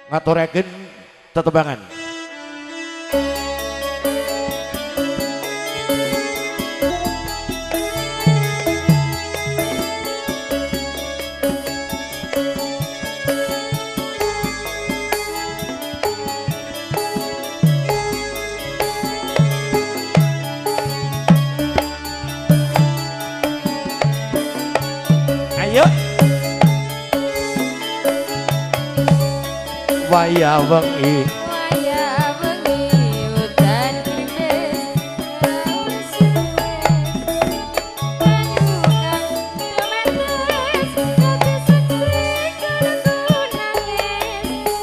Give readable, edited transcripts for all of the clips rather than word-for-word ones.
ngaturaken tetembangan. Ayo waya wengi udan krimis panyukan temenes dadi seksi kudu nangis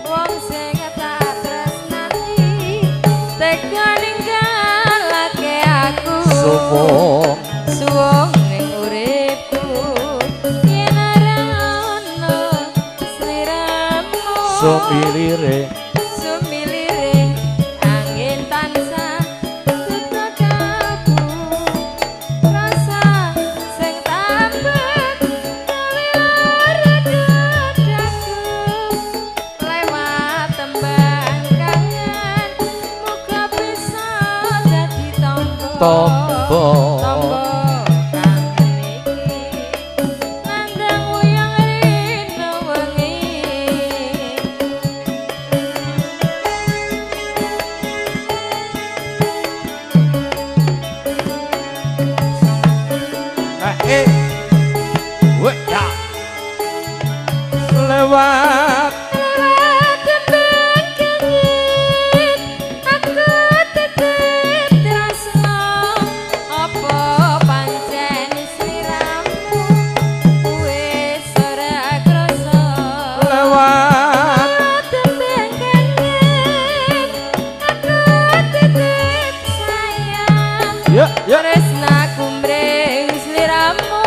wong sing tak tresnani tega ninggalake aku suwung ning uripku yen ora ono sliramu sumilire angin tansah duta kalbu rasa sing tambah gawe dadaku lewat tembang kangen muga bisa dadi tombo kangen iki nandang wayang rino wengi. Lewat tembang kangen aku tetep tresno apa pancen sliramu wis ora krasa lewat tembang kangen aku tetep sayang tresnaku mring sliramu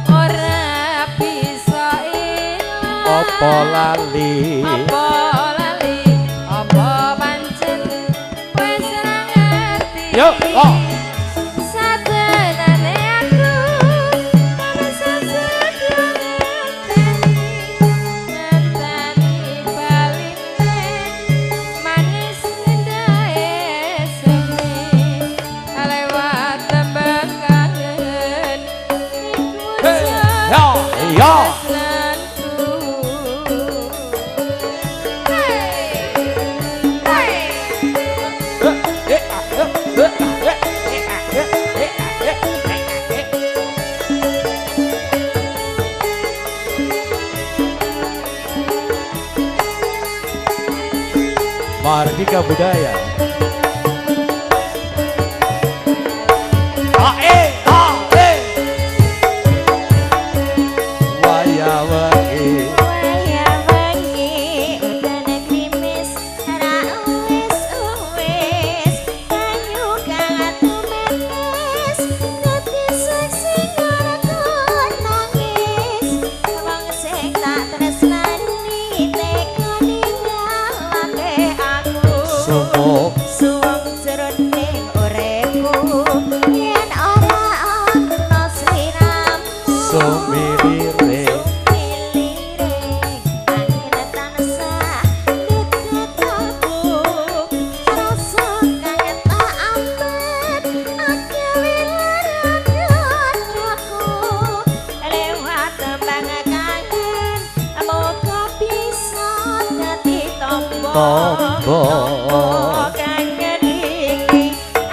ora bisa ilang apa lali apa pancen wis ora ngerti yo satenane aku bisa ngenteni baline manis indahe seni lewat tembang kangen iku yo Mardika Budaya. Waya wengi udan krimis ra wis kanyu kang atumenes dadi seksi ora nangis wong sing tak tresnani tega ninggalake aku suwung jroning uripku yen ora ana sliramu sumilire angin tansah duta kalbu rasa kangen tak ampet agawe lara dadaku lewat tembang kangen moga bisa dadi tombo kangen iki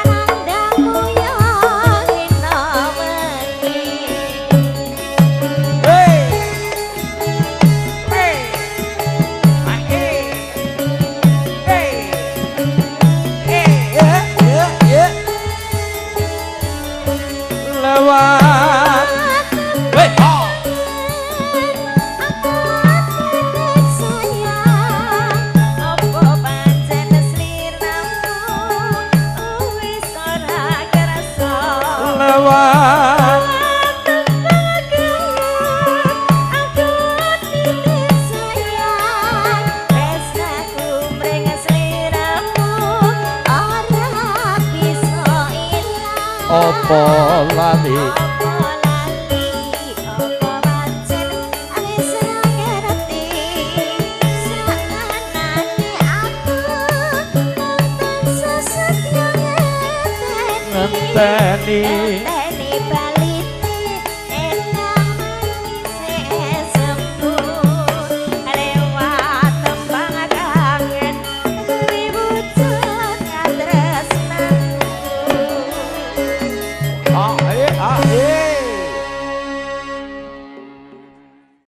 anandamu yo ina wengi. lewat apa lali ngenteni